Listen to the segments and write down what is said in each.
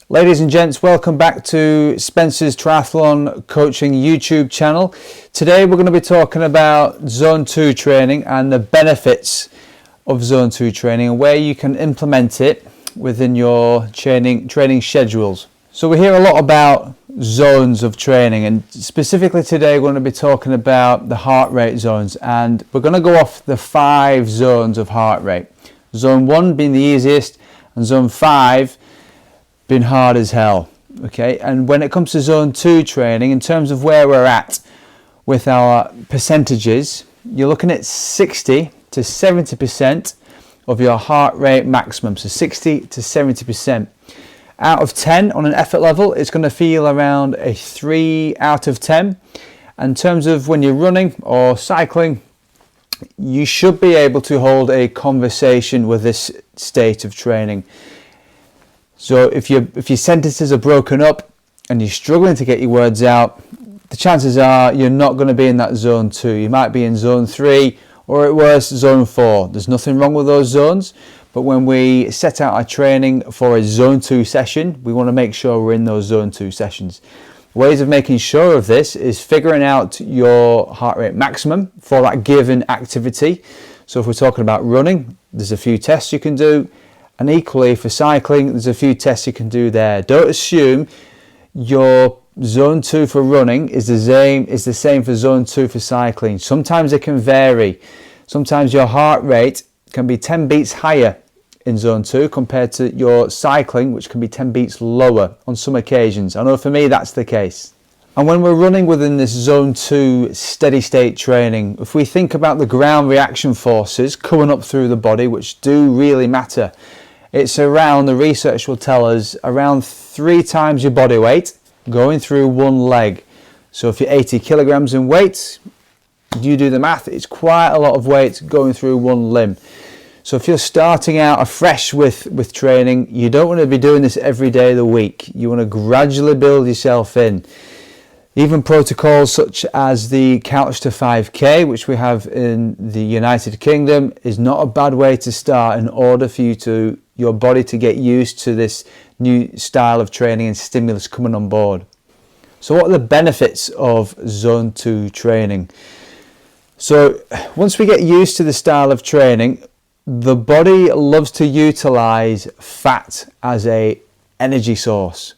Ladies and gents, welcome back to Spencer's Triathlon Coaching YouTube channel. Today we're going to be talking about Zone 2 training and the benefits of Zone 2 training and where you can implement it within your training schedules. So we hear a lot about zones of training, and specifically today we're going to be talking about the heart rate zones, and we're going to go off the 5 zones of heart rate. Zone 1 being the easiest and Zone 5 been hard as hell. Okay, and when it comes to Zone 2 training, in terms of where we're at with our percentages, you're looking at 60 to 70% of your heart rate maximum. So 60 to 70%. Out of 10 on an effort level, it's going to feel around a 3 out of 10. And in terms of when you're running or cycling, you should be able to hold a conversation with this state of training. So if your sentences are broken up and you're struggling to get your words out, the chances are you're not going to be in that Zone 2. You might be in Zone 3 or at worst Zone 4. There's nothing wrong with those zones, but when we set out our training for a Zone 2 session, we want to make sure we're in those Zone 2 sessions. Ways of making sure of this is figuring out your heart rate maximum for that given activity. So if we're talking about running, there's a few tests you can do. And equally for cycling, there's a few tests you can do there. Don't assume your Zone 2 for running is the same for Zone 2 for cycling. Sometimes it can vary. Sometimes your heart rate can be 10 beats higher in Zone 2 compared to your cycling, which can be 10 beats lower on some occasions. I know for me that's the case. And when we're running within this Zone 2 steady state training, if we think about the ground reaction forces coming up through the body, which do really matter, it's around, the research will tell us, around 3 times your body weight going through one leg. So if you're 80 kilograms in weight, you do the math, it's quite a lot of weight going through one limb. So if you're starting out afresh with training, you don't want to be doing this every day of the week. You want to gradually build yourself in. Even protocols such as the Couch to 5K, which we have in the United Kingdom, is not a bad way to start in order for your body to get used to this new style of training and stimulus coming on board. So what are the benefits of Zone 2 training? So once we get used to the style of training, the body loves to utilize fat as an energy source,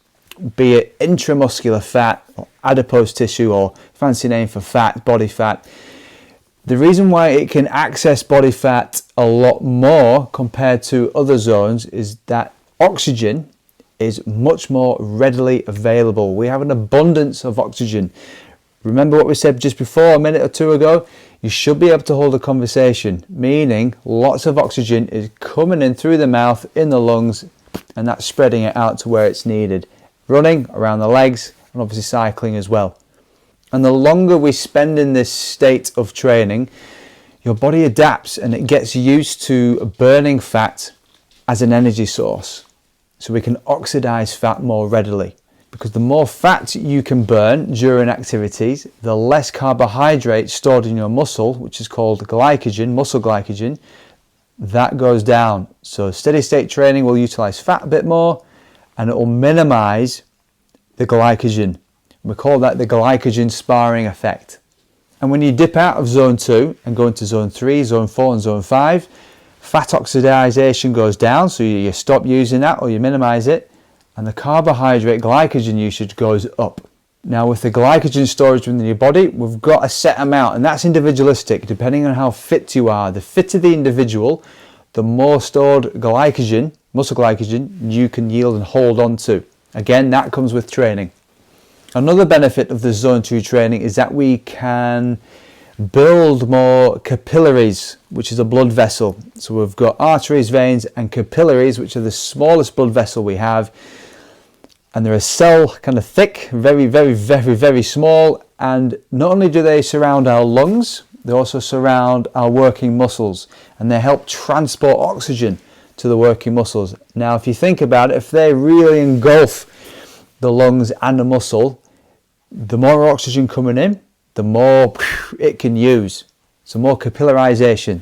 be it intramuscular fat or adipose tissue, or fancy name for fat, body fat. The reason why it can access body fat a lot more compared to other zones is that oxygen is much more readily available. We have an abundance of oxygen. Remember what we said just before, a minute or two ago? You should be able to hold a conversation, meaning lots of oxygen is coming in through the mouth, in the lungs, and that's spreading it out to where it's needed. Running, around the legs, and obviously cycling as well. And the longer we spend in this state of training, your body adapts and it gets used to burning fat as an energy source. So we can oxidize fat more readily. Because the more fat you can burn during activities, the less carbohydrate stored in your muscle, which is called glycogen, muscle glycogen, that goes down. So steady state training will utilize fat a bit more and it will minimize the glycogen. We call that the glycogen sparring effect. And when you dip out of Zone 2 and go into Zone 3, Zone 4 and Zone 5, fat oxidization goes down, so you stop using that or you minimize it, and the carbohydrate glycogen usage goes up. Now with the glycogen storage within your body, we've got a set amount, and that's individualistic depending on how fit you are. The fitter the individual, the more stored glycogen, muscle glycogen, you can yield and hold on to. Again, that comes with training. Another benefit of the Zone 2 training is that we can build more capillaries, which is a blood vessel. So we've got arteries, veins and capillaries, which are the smallest blood vessel we have. And they're a cell, kind of thick, very, very, very, very small. And not only do they surround our lungs, they also surround our working muscles. And they help transport oxygen to the working muscles. Now, if you think about it, if they really engulf the lungs and the muscle, the more oxygen coming in, the more it can use. So more capillarization.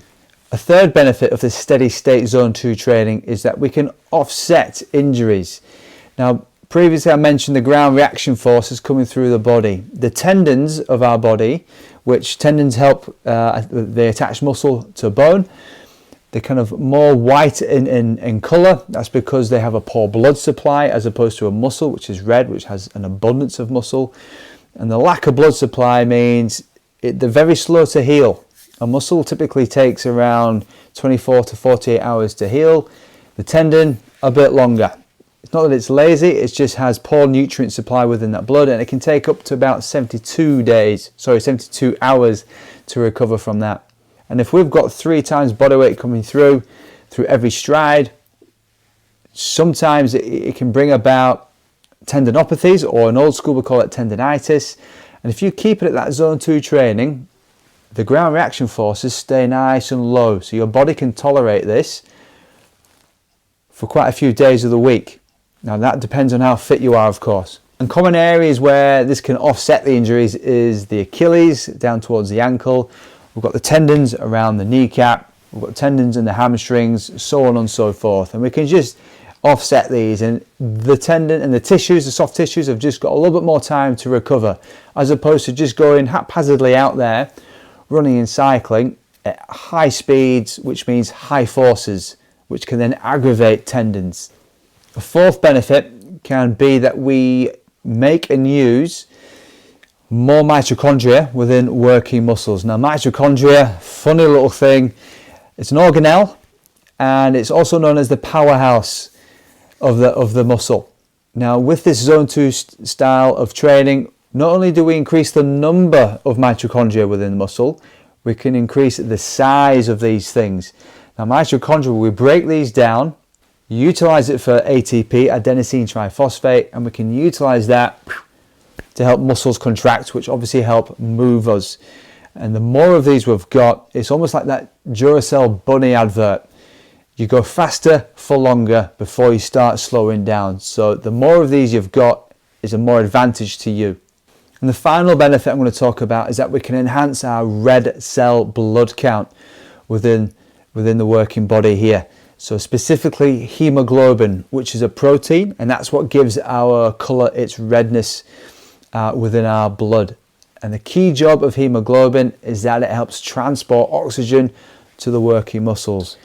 A third benefit of the steady state Zone 2 training is that we can offset injuries. Now, previously I mentioned the ground reaction forces coming through the body. The tendons of our body, which tendons help, they attach muscle to bone. They're kind of more white in colour. That's because they have a poor blood supply as opposed to a muscle, which is red, which has an abundance of muscle. And the lack of blood supply means they're very slow to heal. A muscle typically takes around 24 to 48 hours to heal. The tendon, a bit longer. It's not that it's lazy, it just has poor nutrient supply within that blood, and it can take up to about 72 hours to recover from that. And if we've got 3 times body weight coming through every stride, sometimes it can bring about tendinopathies, or in old school we call it tendinitis. And if you keep it at that zone 2 training, the ground reaction forces stay nice and low, so your body can tolerate this for quite a few days of the week. Now that depends on how fit you are, of course. And common areas where this can offset the injuries is the Achilles down towards the ankle. We've got the tendons around the kneecap, we've got tendons in the hamstrings, so on and so forth. And we can just offset these, and the tendon and the tissues, the soft tissues, have just got a little bit more time to recover, as opposed to just going haphazardly out there, running and cycling at high speeds, which means high forces, which can then aggravate tendons. A fourth benefit can be that we make and use more mitochondria within working muscles. Now mitochondria, funny little thing, it's an organelle, and it's also known as the powerhouse of the muscle. Now with this zone 2 style of training, not only do we increase the number of mitochondria within the muscle, we can increase the size of these things. Now mitochondria, we break these down, utilize it for ATP, adenosine triphosphate, and we can utilize that to help muscles contract, which obviously help move us. And the more of these we've got, it's almost like that Duracell bunny advert. You go faster for longer before you start slowing down. So the more of these you've got is a more advantage to you. And the final benefit I'm going to talk about is that we can enhance our red cell blood count within the working body here. So specifically hemoglobin, which is a protein, and that's what gives our colour its redness within our blood. And the key job of hemoglobin is that it helps transport oxygen to the working muscles.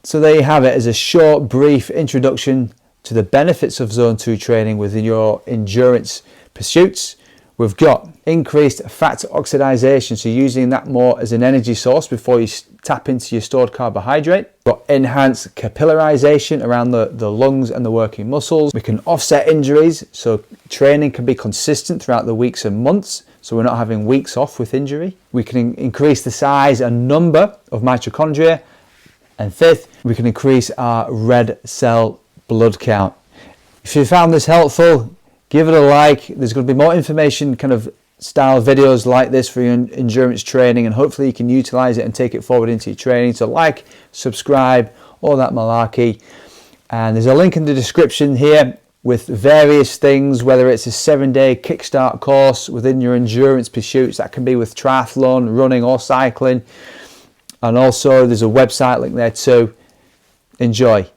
So there you have it, as a short, brief introduction to the benefits of zone 2 training within your endurance pursuits. We've got increased fat oxidation, so using that more as an energy source before you tap into your stored carbohydrate. We've got enhanced capillarization around the lungs and the working muscles. We can offset injuries, so training can be consistent throughout the weeks and months, so we're not having weeks off with injury. We can increase the size and number of mitochondria. And fifth, we can increase our red cell blood count. If you found this helpful, give it a like. There's going to be more information kind of style videos like this for your endurance training, and hopefully you can utilize it and take it forward into your training. So like, subscribe, all that malarkey. And there's a link in the description here with various things, whether it's a 7-day kickstart course within your endurance pursuits. That can be with triathlon, running or cycling. And also there's a website link there too. Enjoy.